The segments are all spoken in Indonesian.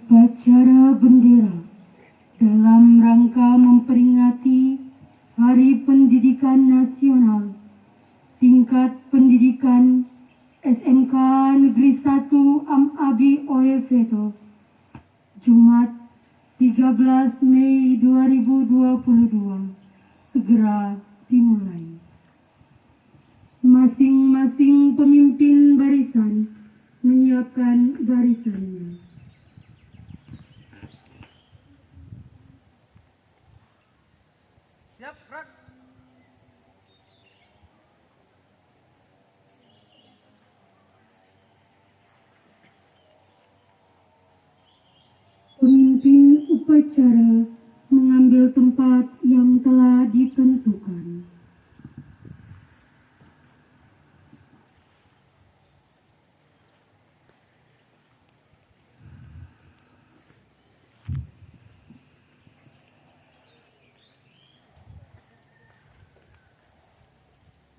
Upacara bendera dalam rangka memperingati Hari Pendidikan Nasional tingkat pendidikan SMK Negeri 1 Am-Abi Oeveto, Jumat 13 Mei 2022 segera dimulai. Masing-masing pemimpin barisan menyiapkan barisannya. Siap, gerak. Pemimpin upacara mengambil tempat yang telah ditentukan.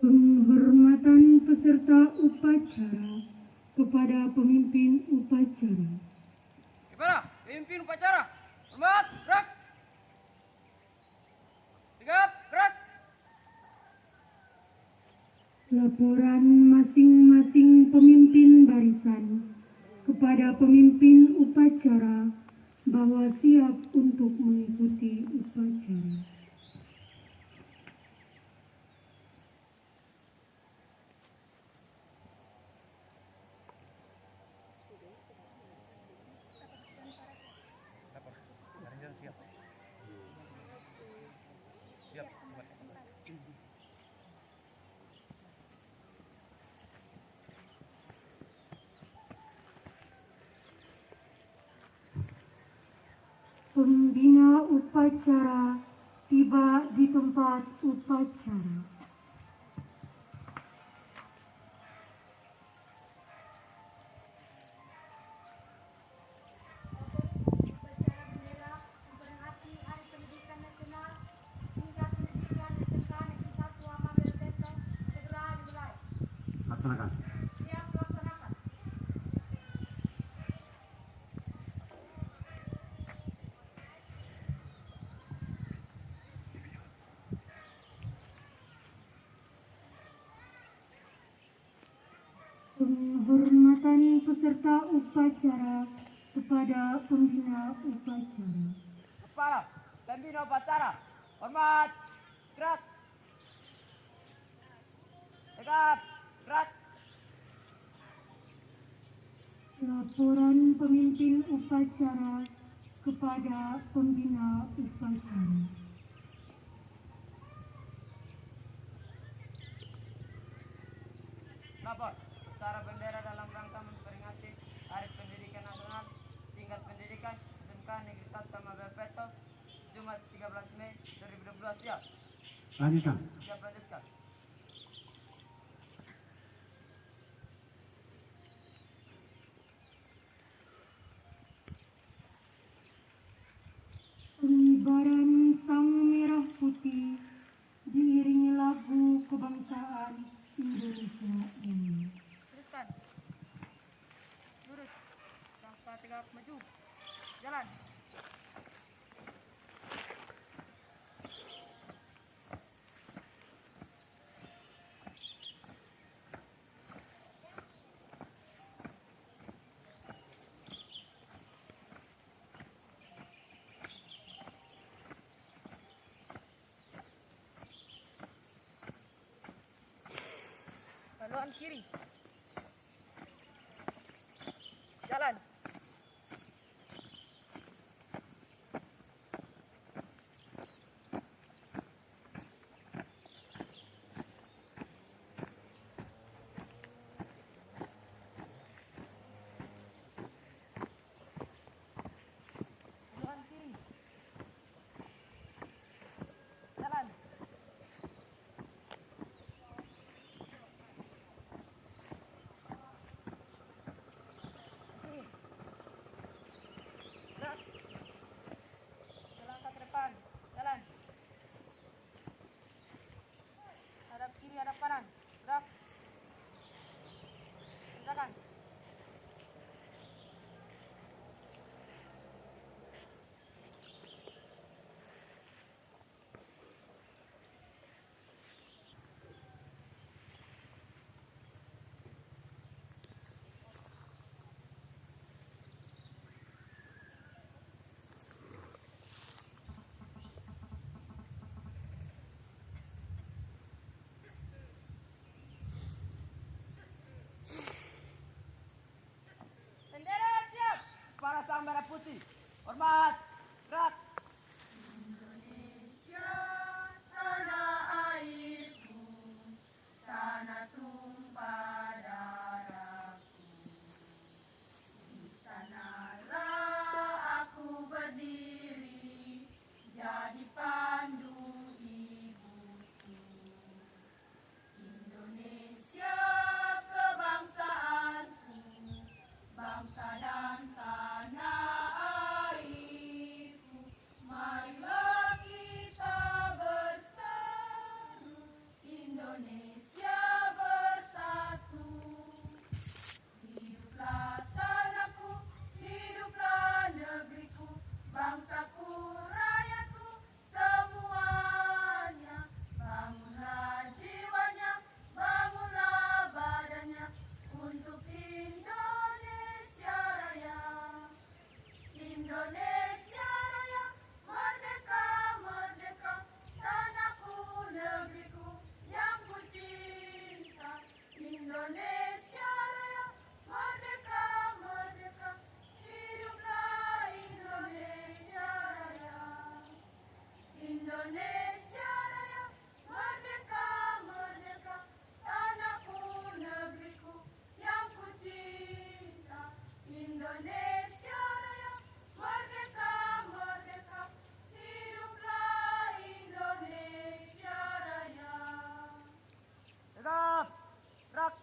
Penghormatan peserta upacara kepada pemimpin upacara. Gimana? Pemimpin upacara. Hormat, gerak. Sigap, gerak. Laporan masing-masing pemimpin barisan kepada pemimpin upacara bahwa siap untuk mengikuti upacara. Siap. Siap. Pembina upacara tiba di tempat upacara. Upacara bendera memperingati Hari Pendidikan Nasional tingkat pendidikan SMK Negeri 1 Am-Abi Oeveto segera dimulai. Laksanakan. Siap laksanakan. Penghormatan peserta upacara kepada pembina upacara. Kepala pembina upacara. Hormat, gerak. Sigap, gerak. Laporan pemimpin upacara kepada pembina upacara. Lapor. Upacara bendera dalam rangka memperingati Hari Pendidikan Nasional tingkat pendidikan SMK Negeri 1 Am-Abi Oeveto, Jumat 13 Mei 2022. Siap. Lanjutkan. Siap, lanjutkan. Pengibaran sang merah putih diiringi lagu kebangsaan Indonesia ini. Teruskan. Lurus. Langkah tegak maju. Jalan. Haluan kiri. Jalan. Haluan kiri. Jalan. Hormat. Gerak. Indonesia, tanah airku, tanah tumpah darahku. Di sanalah aku berdiri, jadi pandu ibuku. Indonesia kebangsaanku, bangsa dan tanah airku. Marilah kita bersatu, Indonesia bersatu. Hiduplah tanahku, hiduplah negeriku, bangsaku, rakyatku, semuanya. Bangunlah jiwanya, bangunlah badannya, untuk Indonesia Raya. Indonesia Raya, merdeka, merdeka, tanahku, negeriku, yang ku cinta. Indonesia Raya, merdeka, merdeka, hiduplah Indonesia Raya. Indonesia Raya, merdeka, merdeka, tanahku, negeriku, yang ku cinta. Indonesia Raya, merdeka, merdeka, hiduplah Indonesia Raya. Tegap. Gerak.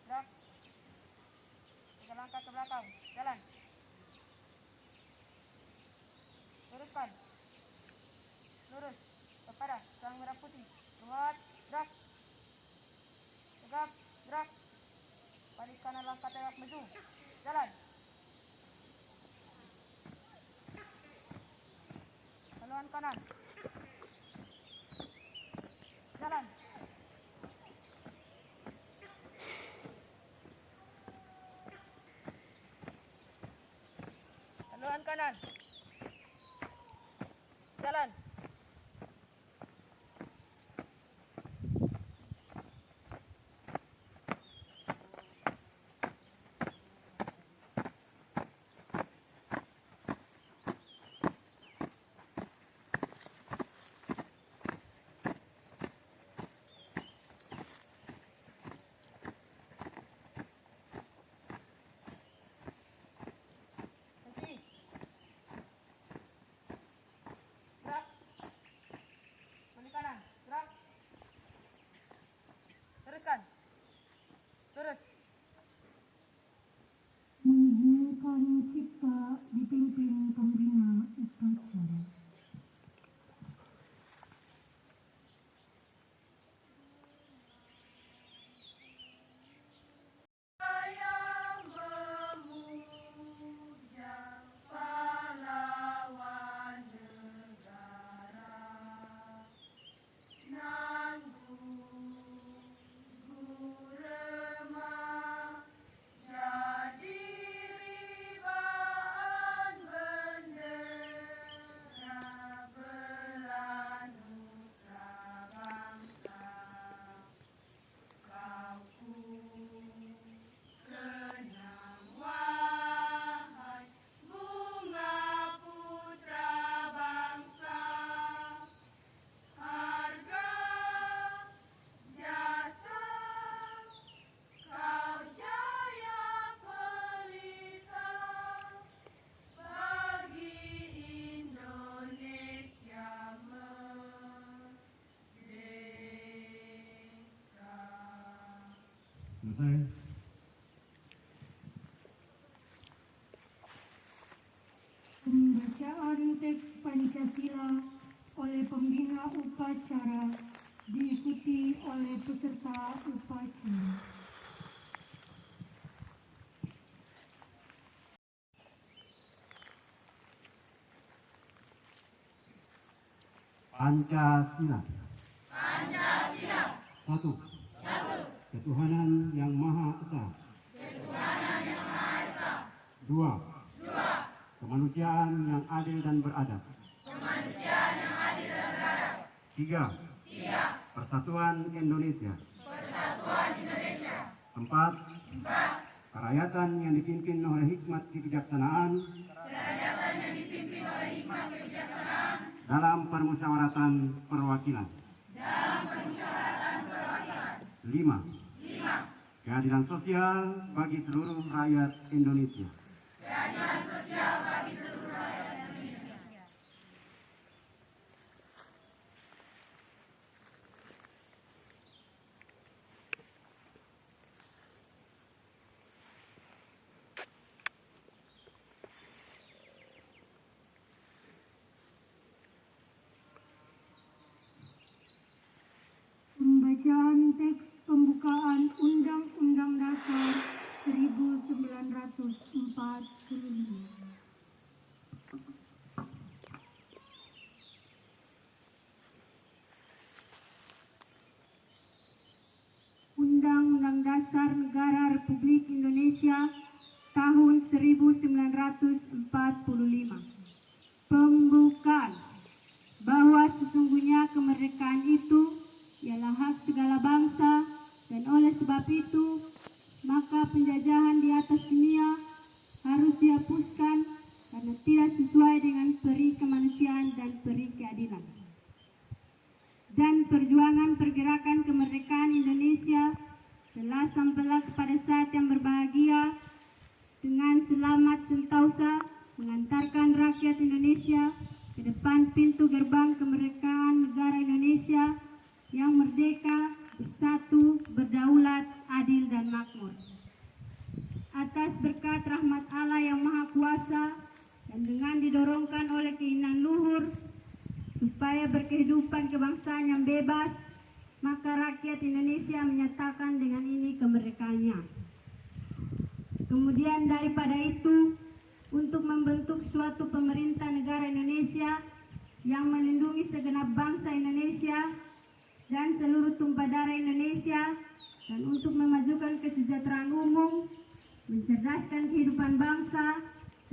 Gerak. 3 langkah ke belakang. Jalan. Luruskan. Lurus. Kepada sang merah putih. Kuat. Gerak. Tegap. Gerak. Balik kanan langkah tegak maju. Jalan. Haluan kanan. Jalan. Haluan kanan. Jalan. Berhenti. Gerak. Balik kanan. Gerak. Teruskan. Lurus. Menghilangkan cipta dipimpin pembina upacara. Saya memuja pahlawan negara, Nanggung Gurema, jadi ribaan bendera belah nusa bangsa. Kau ku kenang wahai bunga putra bangsa, harga jasa kau jaya pelita bagi Indonesia merdeka. Selesai. Pembacaan teks Pancasila oleh pembina upacara diikuti oleh peserta upacara. Pancasila. Satu. Ketuhanan yang Maha Esa. Dua. Kemanusiaan yang adil dan beradab. Tiga. Persatuan Indonesia. Empat. Kerakyatan yang dipimpin oleh hikmat kebijaksanaan dalam permusyawaratan perwakilan. 5. Keadilan sosial bagi seluruh rakyat Indonesia. Pembacaan teks pembukaan Undang-Undang Dasar 1945. Undang-Undang Dasar Negara Republik Indonesia tahun 1945. Pembukaan bahwa sesungguhnya kemerdekaan itu ialah hak segala bangsa, dan oleh sebab itu maka penjajahan di atas dunia harus dihapuskan karena tidak sesuai dengan peri kemanusiaan dan peri keadilan. Dan perjuangan pergerakan kemerdekaan Indonesia telah sampailah kepada saat yang berbahagia dengan selamat sentosa mengantarkan rakyat Indonesia ke depan pintu gerbang kemerdekaan negara Indonesia yang merdeka, bersatu, berdaulat, adil, dan makmur. Atas berkat rahmat Allah yang Maha Kuasa dan dengan didorongkan oleh keinginan luhur supaya berkehidupan kebangsaan yang bebas, maka rakyat Indonesia menyatakan dengan ini kemerdekaannya. Kemudian daripada itu, untuk membentuk suatu pemerintah negara Indonesia yang melindungi segenap bangsa Indonesia dan seluruh tumpah darah Indonesia, dan untuk memajukan kesejahteraan umum, mencerdaskan kehidupan bangsa,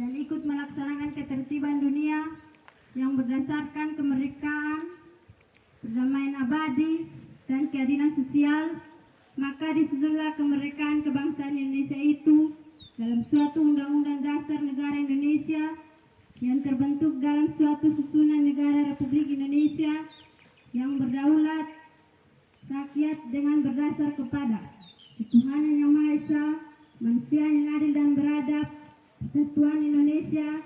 dan ikut melaksanakan ketertiban dunia yang berdasarkan kemerdekaan, perdamaian abadi, dan keadilan sosial, maka disusunlah kemerdekaan kebangsaan Indonesia itu dalam suatu Undang-Undang Dasar Negara Indonesia yang terbentuk dalam suatu susunan negara Republik Indonesia yang berdaulat rakyat dengan berdasar kepada ketuhanan yang Maha Esa, manusia yang adil dan beradab, persatuan Indonesia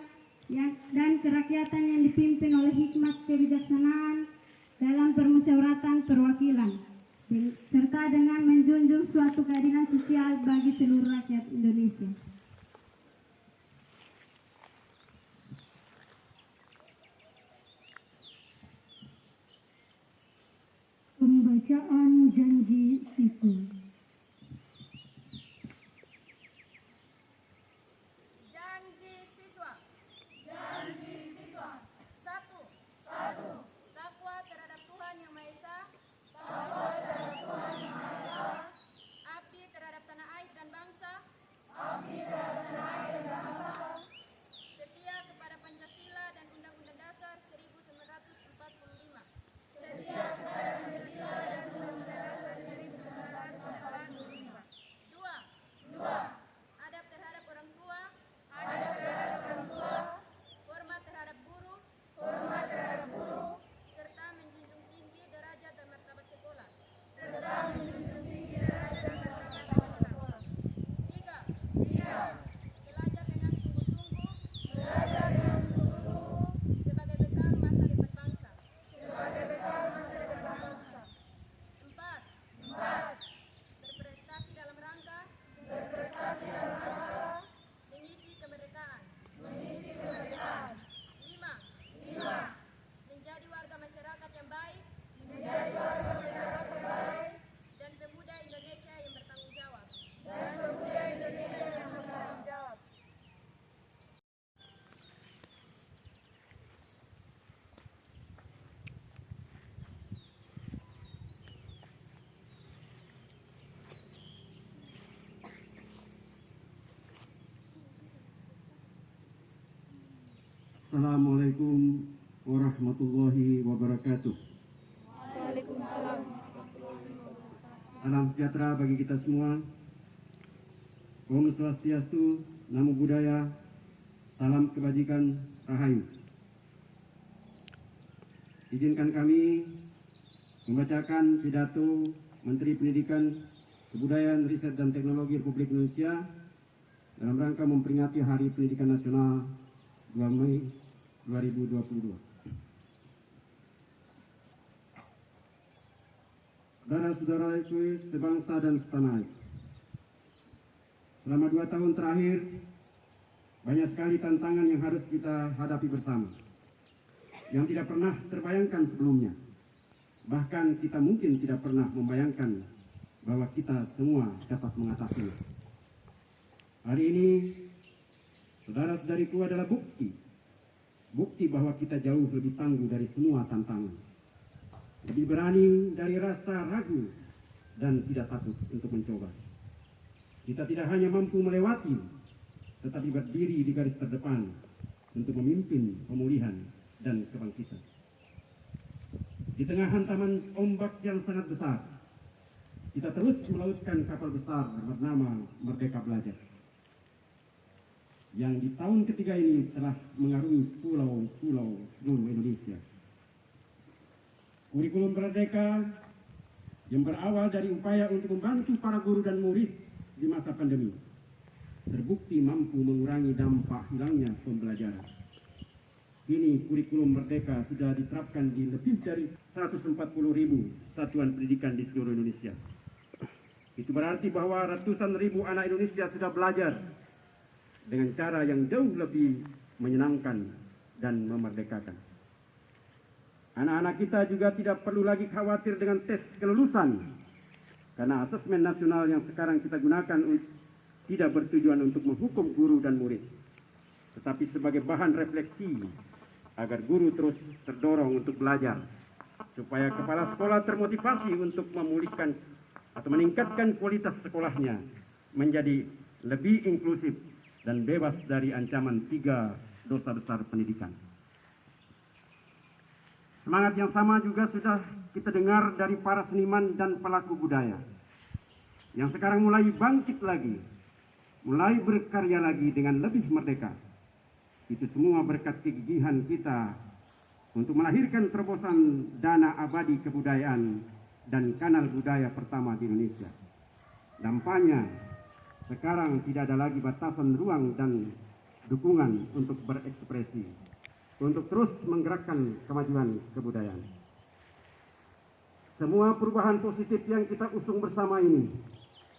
dan kerakyatan yang dipimpin oleh hikmat kebijaksanaan dalam permusyawaratan perwakilan, serta dengan menjunjung suatu keadilan sosial bagi seluruh rakyat Indonesia. Pembacaan janji siswa. Janji siswa. 1. Takwa terhadap Tuhan Yang Maha Esa. Abdi terhadap tanah air dan bangsa. Setia kepada Pancasila dan Undang-Undang Dasar 1945. Assalamualaikum warahmatullahi wabarakatuh. Waalaikumsalam. Salam sejahtera bagi kita semua. Om Swastiastu, Namo Buddhaya, salam kebajikan, Rahayu. Izinkan kami membacakan pidato Menteri Pendidikan, Kebudayaan, Riset dan Teknologi Republik Indonesia dalam rangka memperingati Hari Pendidikan Nasional 2 Mei 2022. Saudara-saudaraku sebangsa dan setanah air, selama 2 tahun terakhir banyak sekali tantangan yang harus kita hadapi bersama, yang tidak pernah terbayangkan sebelumnya. Bahkan kita mungkin tidak pernah membayangkan bahwa kita semua dapat mengatasinya. Hari ini, saudara-saudariku, adalah bukti bahwa kita jauh lebih tangguh dari semua tantangan, lebih berani dari rasa ragu dan tidak takut untuk mencoba. Kita tidak hanya mampu melewati, tetapi berdiri di garis terdepan untuk memimpin pemulihan dan kebangkitan. Di tengah hantaman ombak yang sangat besar, kita terus melautkan kapal besar bernama Merdeka Belajar, yang di tahun ketiga ini telah mengarungi pulau-pulau seluruh Indonesia. Kurikulum Merdeka yang berawal dari upaya untuk membantu para guru dan murid di masa pandemi terbukti mampu mengurangi dampak hilangnya pembelajaran. Kini kurikulum Merdeka sudah diterapkan di lebih dari 140.000 satuan pendidikan di seluruh Indonesia. Itu berarti bahwa ratusan ribu anak Indonesia sudah belajar dengan cara yang jauh lebih menyenangkan dan memerdekakan. Anak-anak kita juga tidak perlu lagi khawatir dengan tes kelulusan, karena asesmen nasional yang sekarang kita gunakan tidak bertujuan untuk menghukum guru dan murid, tetapi sebagai bahan refleksi agar guru terus terdorong untuk belajar, supaya kepala sekolah termotivasi untuk memulihkan atau meningkatkan kualitas sekolahnya menjadi lebih inklusif dan bebas dari ancaman 3 dosa besar pendidikan. Semangat yang sama juga sudah kita dengar dari para seniman dan pelaku budaya, yang sekarang mulai bangkit lagi, mulai berkarya lagi dengan lebih merdeka. Itu semua berkat kegigihan kita untuk melahirkan terobosan dana abadi kebudayaan dan kanal budaya pertama di Indonesia. Dampaknya, sekarang tidak ada lagi batasan ruang dan dukungan untuk berekspresi, untuk terus menggerakkan kemajuan kebudayaan. Semua perubahan positif yang kita usung bersama ini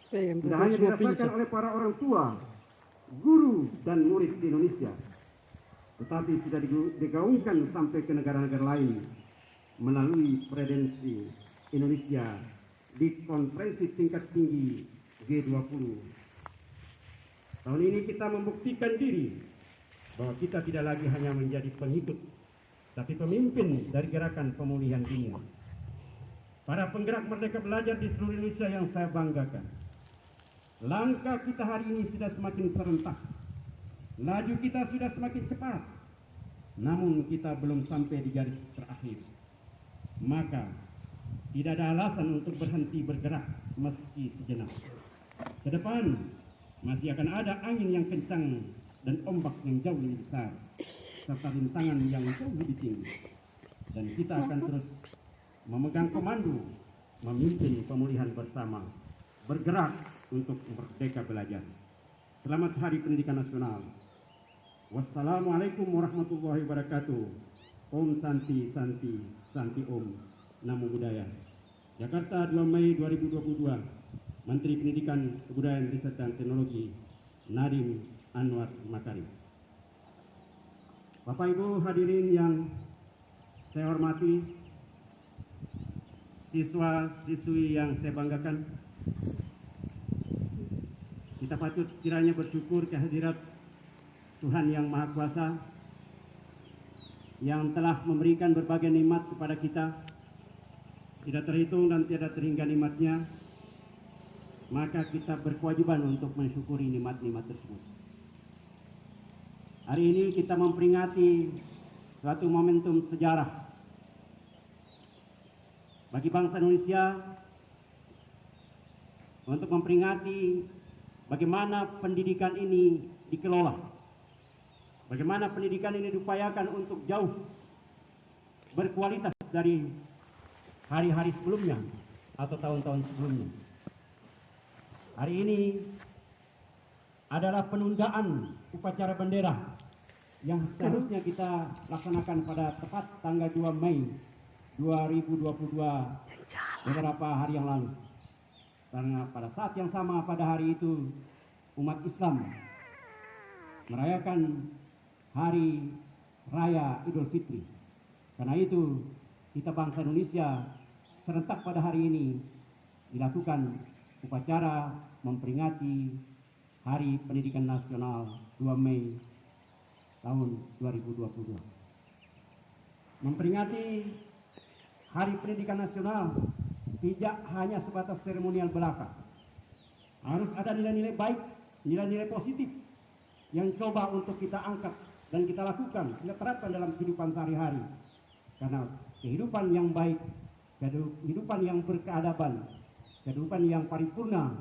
tidak hanya dirasakan oleh para orang tua, guru, dan murid di Indonesia, tetapi sudah digaungkan sampai ke negara-negara lain melalui presidensi Indonesia di konferensi tingkat tinggi G20. Tahun ini kita membuktikan diri bahwa kita tidak lagi hanya menjadi pengikut, tapi pemimpin dari gerakan pemulihan dunia. Para penggerak Merdeka Belajar di seluruh Indonesia yang saya banggakan, langkah kita hari ini sudah semakin serentak, laju kita sudah semakin cepat, namun kita belum sampai di garis terakhir. Maka tidak ada alasan untuk berhenti bergerak meski sejenak. Ke depan masih akan ada angin yang kencang dan ombak yang jauh lebih besar, serta rintangan yang jauh lebih tinggi. Dan kita akan terus memegang komando, memimpin pemulihan bersama, bergerak untuk merdeka belajar. Selamat Hari Pendidikan Nasional. Wassalamualaikum warahmatullahi wabarakatuh. Om Santi Santi Santi Om. Namo Buddhaya. Jakarta, 2 Mei 2022. Menteri Pendidikan, Kebudayaan, Riset dan Teknologi, Nadiem Anwar Makarim. Bapak Ibu hadirin yang saya hormati, siswa-siswi yang saya banggakan, kita patut kiranya bersyukur kehadirat Tuhan Yang Maha Kuasa yang telah memberikan berbagai nikmat kepada kita, tidak terhitung dan tidak terhingga nikmatnya. Maka kita berkewajiban untuk mensyukuri nikmat-nikmat tersebut. Hari ini kita memperingati suatu momentum sejarah bagi bangsa Indonesia untuk memperingati bagaimana pendidikan ini dikelola, bagaimana pendidikan ini diupayakan untuk jauh berkualitas dari hari-hari sebelumnya atau tahun-tahun sebelumnya. Hari ini adalah penundaan upacara bendera yang seharusnya kita laksanakan pada tepat tanggal 2 Mei 2022 beberapa hari yang lalu. Karena pada saat yang sama pada hari itu umat Islam merayakan hari raya Idul Fitri. Karena itu kita bangsa Indonesia serentak pada hari ini dilakukan upacara memperingati Hari Pendidikan Nasional 2 Mei tahun 2022. Memperingati Hari Pendidikan Nasional tidak hanya sebatas seremonial belaka. Harus ada nilai-nilai baik, nilai-nilai positif yang coba untuk kita angkat dan kita lakukan, kita terapkan dalam kehidupan sehari-hari. Karena kehidupan yang baik, kehidupan yang berkeadaban, kehidupan yang paripurna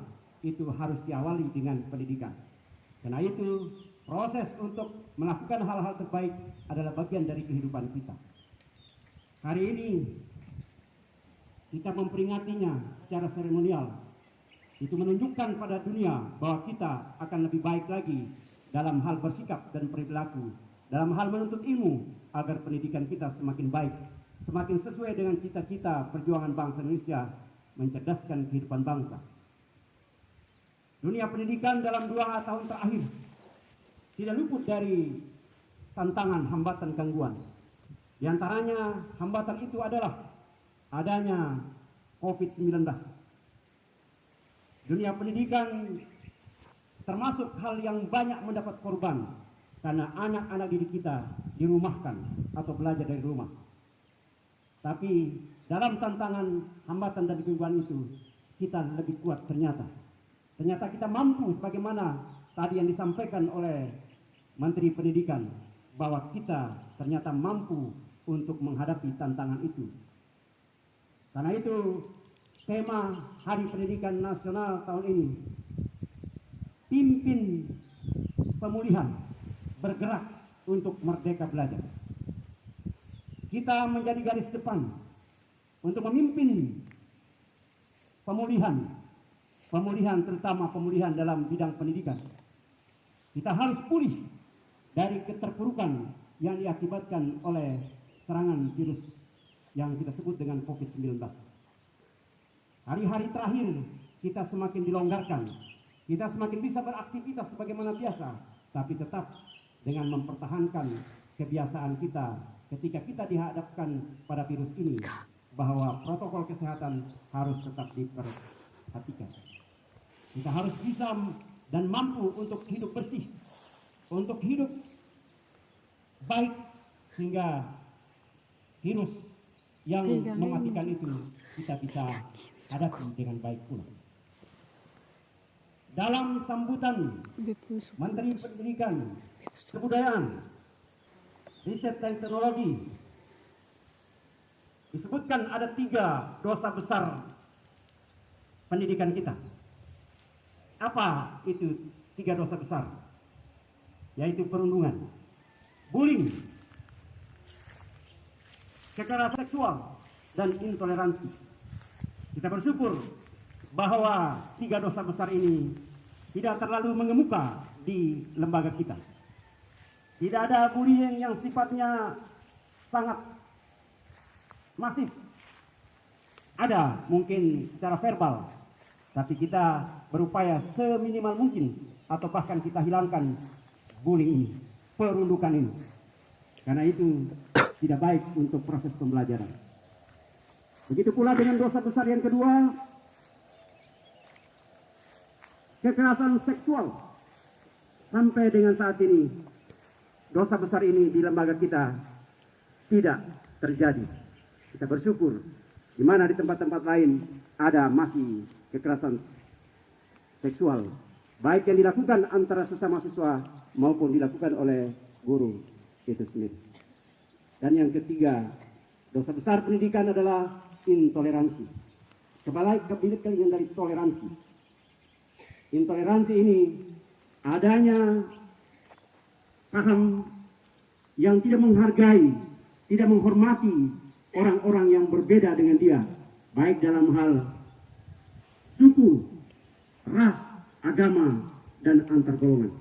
itu harus diawali dengan pendidikan. Karena itu proses untuk melakukan hal-hal terbaik adalah bagian dari kehidupan kita. Hari ini kita memperingatinya secara seremonial. Itu menunjukkan pada dunia bahwa kita akan lebih baik lagi dalam hal bersikap dan perilaku, dalam hal menuntut ilmu agar pendidikan kita semakin baik, semakin sesuai dengan cita-cita perjuangan bangsa Indonesia mencerdaskan kehidupan bangsa. Dunia pendidikan dalam 2 tahun terakhir tidak luput dari tantangan, hambatan, gangguan. Di antaranya hambatan itu adalah adanya COVID-19. Dunia pendidikan termasuk hal yang banyak mendapat korban karena anak-anak didik kita dirumahkan atau belajar dari rumah. Tapi dalam tantangan, hambatan dan gangguan itu kita lebih kuat ternyata. Ternyata kita mampu sebagaimana tadi yang disampaikan oleh Menteri Pendidikan bahwa kita ternyata mampu untuk menghadapi tantangan itu. Karena itu tema Hari Pendidikan Nasional tahun ini, pimpin pemulihan, bergerak untuk merdeka belajar. Kita menjadi garis depan untuk memimpin pemulihan terutama pemulihan dalam bidang pendidikan. Kita harus pulih dari keterpurukan yang diakibatkan oleh serangan virus yang kita sebut dengan COVID-19. Hari-hari terakhir kita semakin dilonggarkan, kita semakin bisa beraktivitas sebagaimana biasa, tapi tetap dengan mempertahankan kebiasaan kita ketika kita dihadapkan pada virus ini, bahwa protokol kesehatan harus tetap diperhatikan. Kita harus bisa dan mampu untuk hidup bersih, untuk hidup baik, sehingga virus yang mematikan itu kita bisa hadapi dengan baik pula. Dalam sambutan Menteri Pendidikan, Kebudayaan, Riset dan Teknologi, disebutkan ada 3 dosa besar pendidikan kita. Apa itu 3 dosa besar? Yaitu perundungan, bullying, kekerasan seksual, dan intoleransi. Kita bersyukur bahwa 3 dosa besar ini tidak terlalu mengemuka di lembaga kita. Tidak ada bullying yang sifatnya sangat masif. Ada mungkin secara verbal, tapi kita berupaya seminimal mungkin atau bahkan kita hilangkan bullying ini, perundukan ini. Karena itu tidak baik untuk proses pembelajaran. Begitu pula dengan dosa besar yang kedua, kekerasan seksual. Sampai dengan saat ini, dosa besar ini di lembaga kita tidak terjadi. Kita bersyukur, di mana di tempat-tempat lain ada masih kekerasan seksual, baik yang dilakukan antara sesama siswa maupun dilakukan oleh guru itu sendiri. Dan yang ketiga, dosa besar pendidikan adalah intoleransi. Kebalikan dari toleransi. Intoleransi ini adanya paham yang tidak menghargai, tidak menghormati orang-orang yang berbeda dengan dia, baik dalam hal suku, ras, agama, dan antar golongan.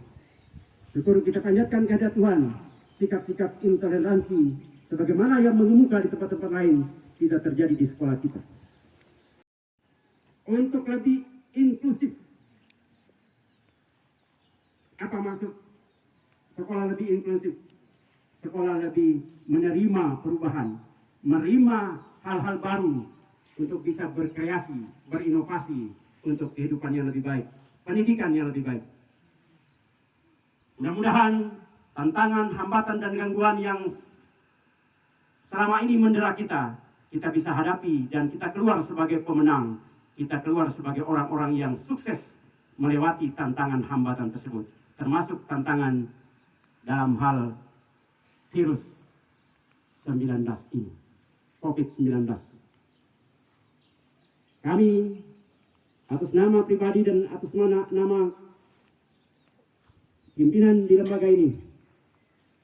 Syukur kita panjatkan kehadirat Tuhan, sikap-sikap intoleransi sebagaimana yang mengemuka di tempat-tempat lain tidak terjadi di sekolah kita. Untuk lebih inklusif. Apa maksud sekolah lebih inklusif? Sekolah lebih menerima perubahan, menerima hal-hal baru untuk bisa berkreasi, berinovasi untuk kehidupan yang lebih baik, pendidikan yang lebih baik. Mudah-mudahan tantangan, hambatan, dan gangguan yang selama ini mendera kita bisa hadapi dan kita keluar sebagai pemenang. Kita keluar sebagai orang-orang yang sukses melewati tantangan hambatan tersebut, termasuk tantangan dalam hal virus 19 ini, COVID-19. Kami atas nama pribadi dan atas nama pimpinan di lembaga ini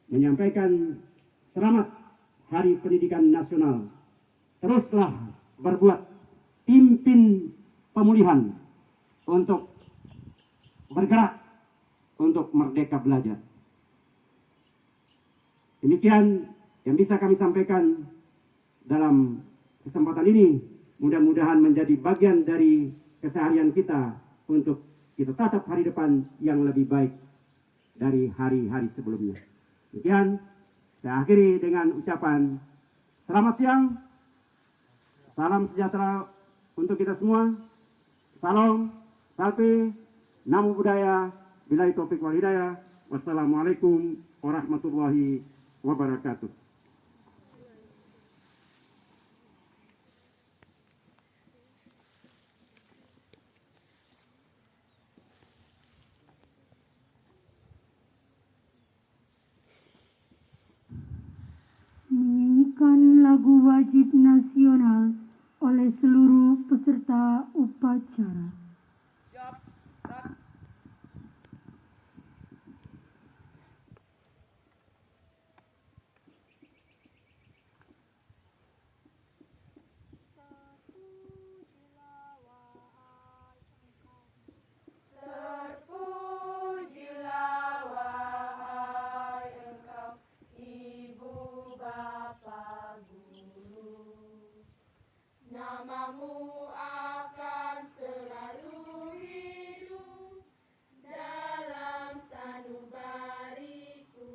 menyampaikan selamat Hari Pendidikan Nasional. Teruslah berbuat, pimpin pemulihan untuk bergerak untuk merdeka belajar. Demikian yang bisa kami sampaikan dalam kesempatan ini. Mudah-mudahan menjadi bagian dari keseharian kita untuk kita tatap hari depan yang lebih baik dari hari-hari sebelumnya. Demikian, saya akhiri dengan ucapan selamat siang, salam sejahtera untuk kita semua. Salam, sapi, namo buddhaya, billahi taufiq wal hidayah. Wassalamualaikum warahmatullahi wabarakatuh. Menyanyikan lagu wajib nasional oleh seluruh peserta upacara. Namamu akan selalu hidup dalam sanubariku.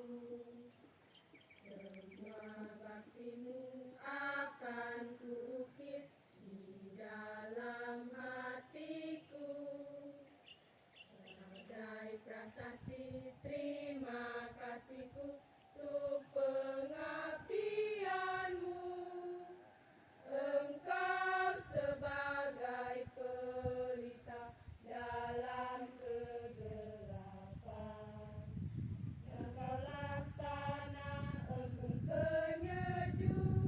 Semua baktimu akan kuukir di dalam hatiku. Sebagai prasasti terima kasihku untuk pengabdianmu. Engkau sebagai pelita dalam kegelapan. Engkau laksana embun penyejuk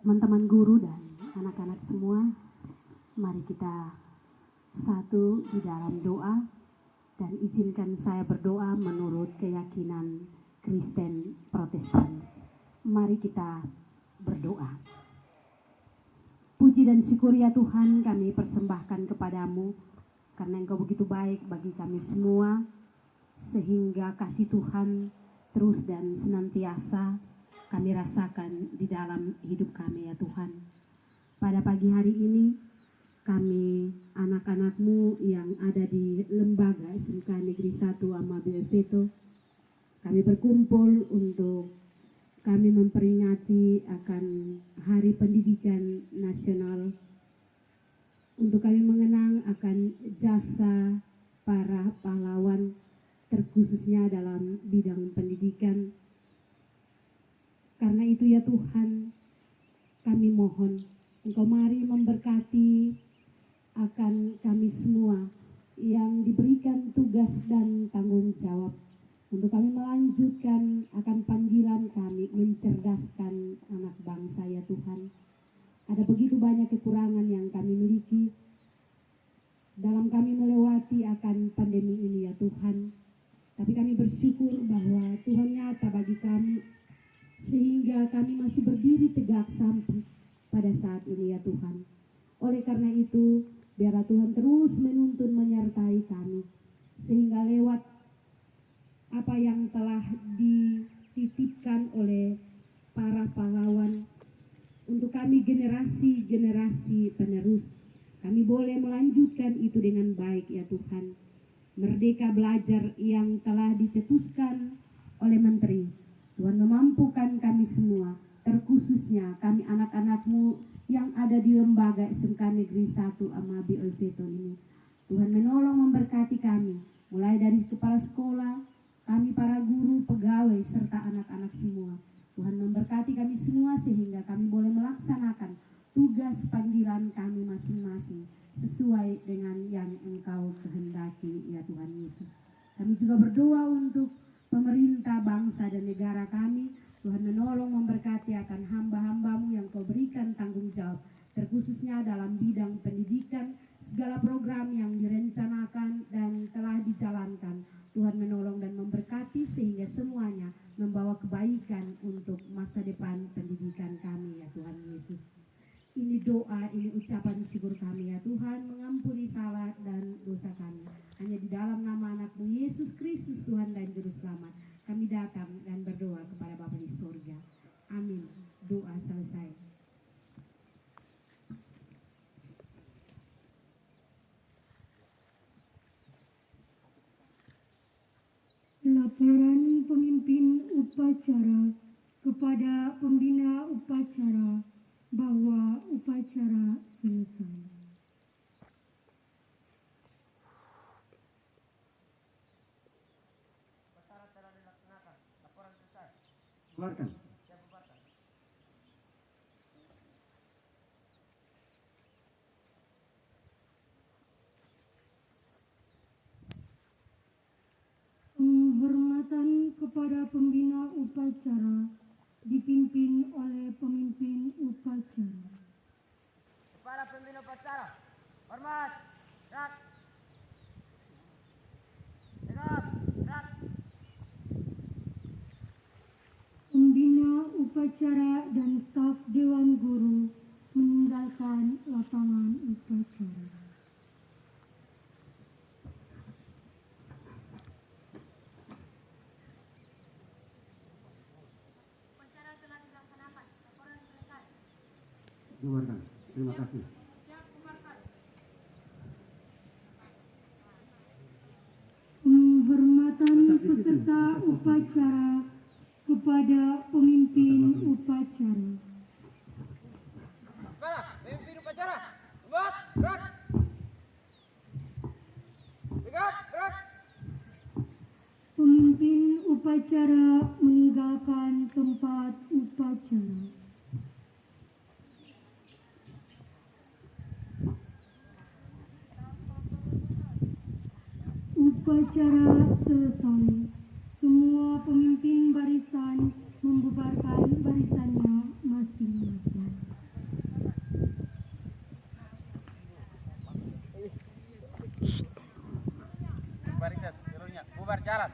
Teman-teman guru dan anak-anak semua, mari kita satu di dalam doa, dan izinkan saya berdoa menurut keyakinan Kristen Protestan. Mari kita berdoa. Puji dan syukur ya Tuhan, kami persembahkan kepadamu karena Engkau begitu baik bagi kami semua, sehingga kasih Tuhan terus dan senantiasa kami rasakan di dalam hidup kami ya Tuhan. Pada pagi hari ini kami anak-anak-Mu yang ada di lembaga SMK Negeri 1 Amabile Veto, kami berkumpul untuk kami memperingati akan Hari Pendidikan Nasional, untuk kami mengenang akan jasa para pahlawan terkhususnya dalam bidang pendidikan. Karena itu ya Tuhan, kami mohon Engkau mari memberkati akan kami semua yang diberikan tugas dan tanggung jawab untuk kami melanjutkan akan panggilan kami mencerdaskan anak bangsa ya Tuhan. Ada begitu banyak kekurangan yang kami miliki dalam kami melewati akan pandemi ini ya Tuhan. Tapi kami bersyukur bahwa Tuhan nyata bagi kami, sehingga kami masih berdiri tegak sampai pada saat ini ya Tuhan. Oleh karena itu, biarlah Tuhan terus menuntun menyertai kami, sehingga lewat apa yang telah dititipkan oleh para pahlawan untuk kami generasi-generasi penerus, kami boleh melanjutkan itu dengan baik ya Tuhan. Merdeka belajar yang telah dicetuskan oleh Menteri, Tuhan memampukan kami semua, terkhususnya kami anak-anak-Mu yang ada di lembaga SMK Negeri 1 Amabile Veto ini. Tuhan menolong memberkati kami, mulai dari kepala sekolah, kami para guru, pegawai, serta anak-anak semua. Tuhan memberkati kami semua sehingga kami boleh melaksanakan tugas panggilan kami masing-masing sesuai dengan yang Engkau kehendaki ya Tuhan Yesus. Kami juga berdoa untuk pemerintah, bangsa dan negara kami. Tuhan menolong memberkati akan hamba-hamba-Mu yang Kau berikan tanggung jawab, terkhususnya dalam bidang pendidikan, segala program yang direncanakan dan telah dijalankan. Tuhan menolong dan memberkati sehingga semuanya membawa kebaikan untuk masa depan pendidikan kami ya Tuhan Yesus. Ini doa, ini ucapan syukur kami ya Tuhan, mengampuni salah dan dosa kami. Hanya di dalam nama anak-Mu Yesus Kristus Tuhan dan Juru Selamat, kami datang dan berdoa kepada Bapa di surga. Amin. Doa selesai. Laporan pemimpin upacara kepada pembina upacara bahwa upacara selesai. Upacara telah dilaksanakan. Laporan selesai. Keluarkan. Siap bubarkan. Penghormatan kepada pembina upacara dipimpin oleh pemimpin upacara. Para pembina upacara, hormat, gerak. Tegap, gerak. Pembina upacara dan staf Dewan Guru meninggalkan lapangan upacara. Keluarkan. Terima kasih. Penghormatan peserta upacara kepada pemimpin upacara. Para pemimpin upacara, buat, gerak. Tegap, gerak. Pemimpin upacara meninggalkan tempat upacara. Upacara selesai. Semua pemimpin barisan membubarkan barisannya masing-masing. bubar jalan.